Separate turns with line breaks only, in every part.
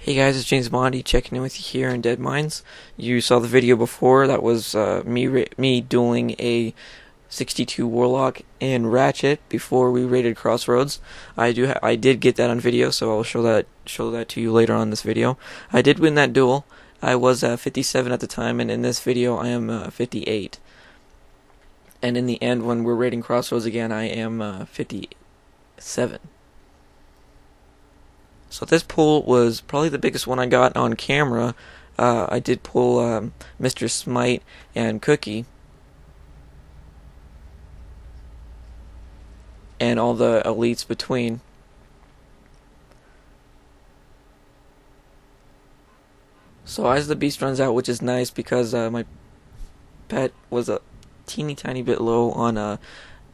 Hey guys, it's Jamesbondy checking in with you here in Deadmines. You saw the video before. That was me dueling a 62 Warlock and Ratchet before we raided Crossroads. I did get that on video, so I'll show that to you later on in this video. I did win that duel. I was 57 at the time, and in this video I am 58. And in the end, when we're raiding Crossroads again, I am 57. So this pull was probably the biggest one I got on camera. I did pull Mr. Smite and Cookie, and all the elites between. So as the beast runs out, which is nice because my pet was a teeny tiny bit low on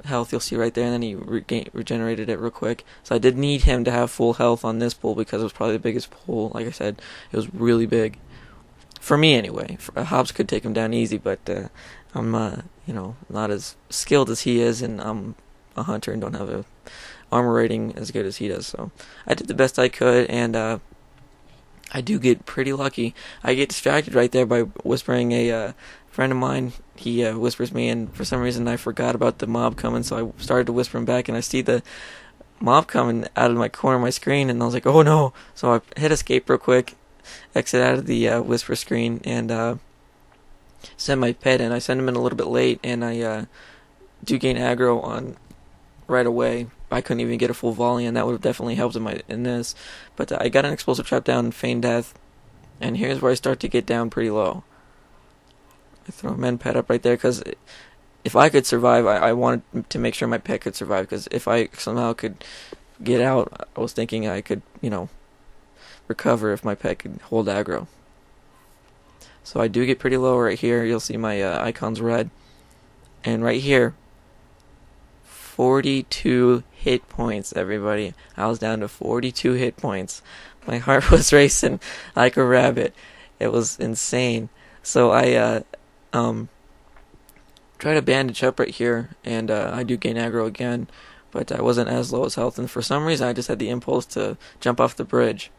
health, you'll see right there, and then he regenerated it real quick. So I did need him to have full health on this pull because it was probably the biggest pull. Like I said, it was really big for me anyway. Hobbs could take him down easy, but I'm not as skilled as he is, and I'm a hunter and don't have a armor rating as good as he does. So I did the best I could, and I do get pretty lucky. I get distracted right there by whispering a friend of mine. He whispers me, and for some reason I forgot about the mob coming, so I started to whisper him back, and I see the mob coming out of my corner of my screen, and I was like, oh no. So I hit escape real quick, exit out of the whisper screen, and send my pet in. I send him in a little bit late, and I do gain aggro on right away. I couldn't even get a full volley, and that would have definitely helped in this. But I got an explosive trap down and feigned death, and here's where I start to get down pretty low. I throw a men pet up right there because if I could survive, I wanted to make sure my pet could survive, because if I somehow could get out, I was thinking I could, recover if my pet could hold aggro. So I do get pretty low right here. You'll see my icon's red. And right here, 42 hit points, everybody. I was down to 42 hit points. My heart was racing like a rabbit. It was insane. So I try to bandage up right here, and I do gain aggro again, but I wasn't as low as health, and for some reason I just had the impulse to jump off the bridge,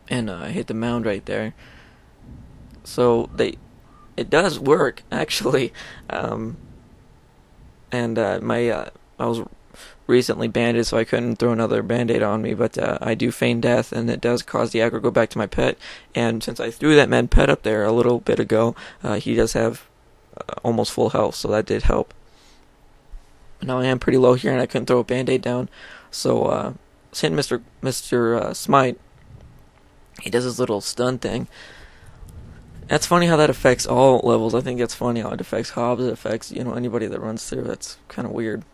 and I hit the mound right there. So it does work actually, and I was recently bandaged, so I couldn't throw another band-aid on me, but I do feign death, and it does cause the aggro to go back to my pet. And since I threw that med pet up there a little bit ago, he does have almost full health, so that did help. Now I am pretty low here, and I couldn't throw a band-aid down, so hitting Mr. Smite, he does his little stun thing. That's funny how that affects all levels. I think that's funny how it affects Hobbs, it affects anybody that runs through. That's kind of weird.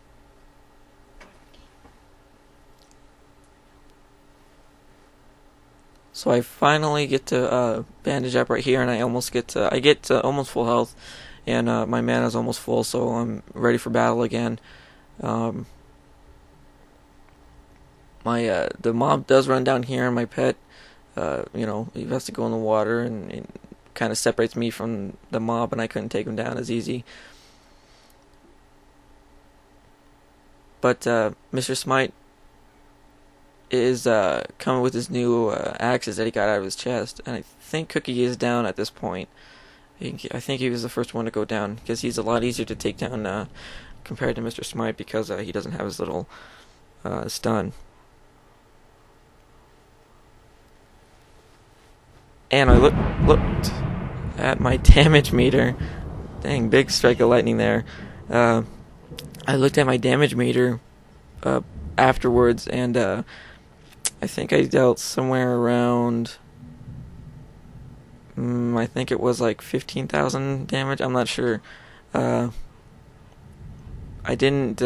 So I finally get to bandage up right here, and I get almost full health, and my mana's almost full, so I'm ready for battle again. The mob does run down here, and my pet, he has to go in the water, and it kind of separates me from the mob, and I couldn't take him down as easy. But Mr. Smite is coming with his new axes that he got out of his chest, and I think Cookie is down at this point. I think he was the first one to go down, because he's a lot easier to take down compared to Mr. Smite, because he doesn't have his little stun. And I looked at my damage meter. Dang, big strike of lightning there. I looked at my damage meter afterwards, and I think I dealt somewhere around, I think it was like 15,000 damage. I'm not sure. I didn't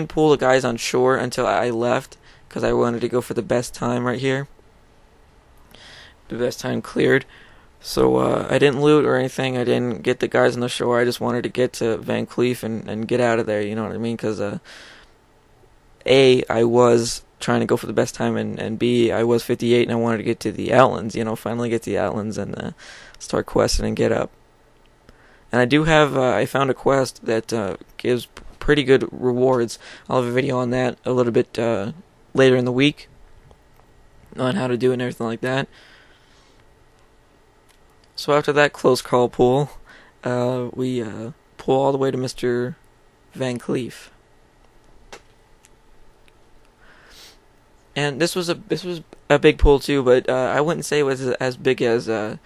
pull the guys on shore until I left, because I wanted to go for the best time right here. The best time cleared. So I didn't loot or anything. I didn't get the guys on the shore. I just wanted to get to Van Cleef and get out of there. You know what I mean? Because A, I was trying to go for the best time, and B, I was 58, and I wanted to get to the Outlands, finally get to the Outlands and start questing and get up. And I do have, I found a quest that gives pretty good rewards. I'll have a video on that a little bit later in the week. on how to do it and everything like that. So after that close call pull, we pull all the way to Mr. Van Cleef. And this was a big pull too, but I wouldn't say it was as big as the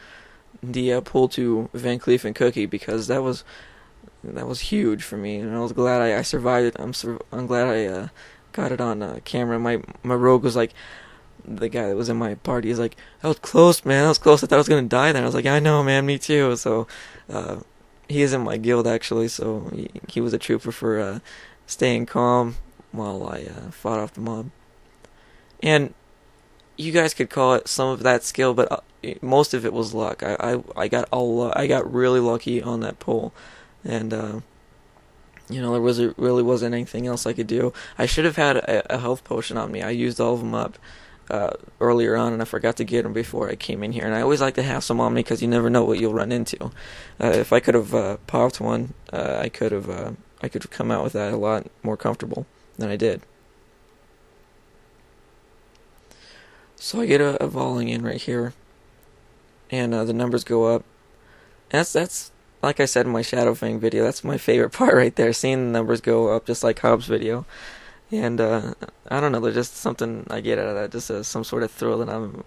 pull to Van Cleef and Cookie, because that was huge for me, and I was glad I survived it. I'm glad I got it on camera. My rogue was like, the guy that was in my party is like, that was close, man. That was close. I thought I was gonna die then. I was like, I know, man. Me too. So he is in my guild actually. So he was a trooper for staying calm while I fought off the mob. And you guys could call it some of that skill, but most of it was luck. I got really lucky on that pull, and there really wasn't anything else I could do. I should have had a health potion on me. I used all of them up earlier on, and I forgot to get them before I came in here. And I always like to have some on me because you never know what you'll run into. If I could have popped one, I could have come out with that a lot more comfortable than I did. So I get a volleying in right here, and the numbers go up. And that's like I said in my Shadow Fang video, that's my favorite part right there, seeing the numbers go up just like Hobbs' video. And I don't know, there's just something I get out of that, just some sort of thrill that I'm,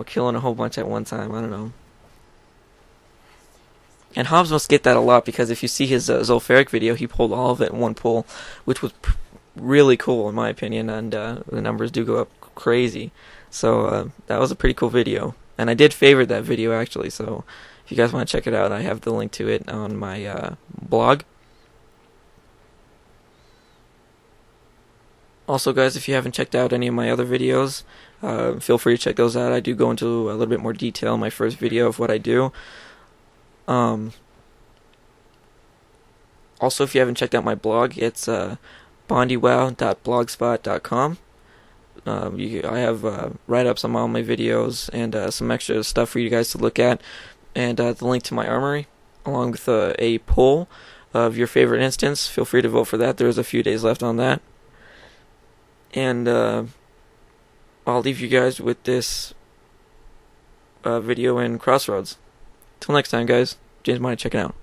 killing a whole bunch at one time. I don't know. And Hobbs must get that a lot, because if you see his Zolfaric video, he pulled all of it in one pull, which was really cool in my opinion, and the numbers do go up crazy. So that was a pretty cool video, and I did favorite that video actually, so if you guys want to check it out, I have the link to it on my blog. Also guys, if you haven't checked out any of my other videos, feel free to check those out. I do go into a little bit more detail in my first video of what I do. Also, if you haven't checked out my blog, it's bondywow.blogspot.com. I have write-ups on all my videos and some extra stuff for you guys to look at, and the link to my armory, along with a poll of your favorite instance. Feel free to vote for that. There's a few days left on that. And I'll leave you guys with this video in Crossroads. Till next time, guys. Jamesbondy, check it out.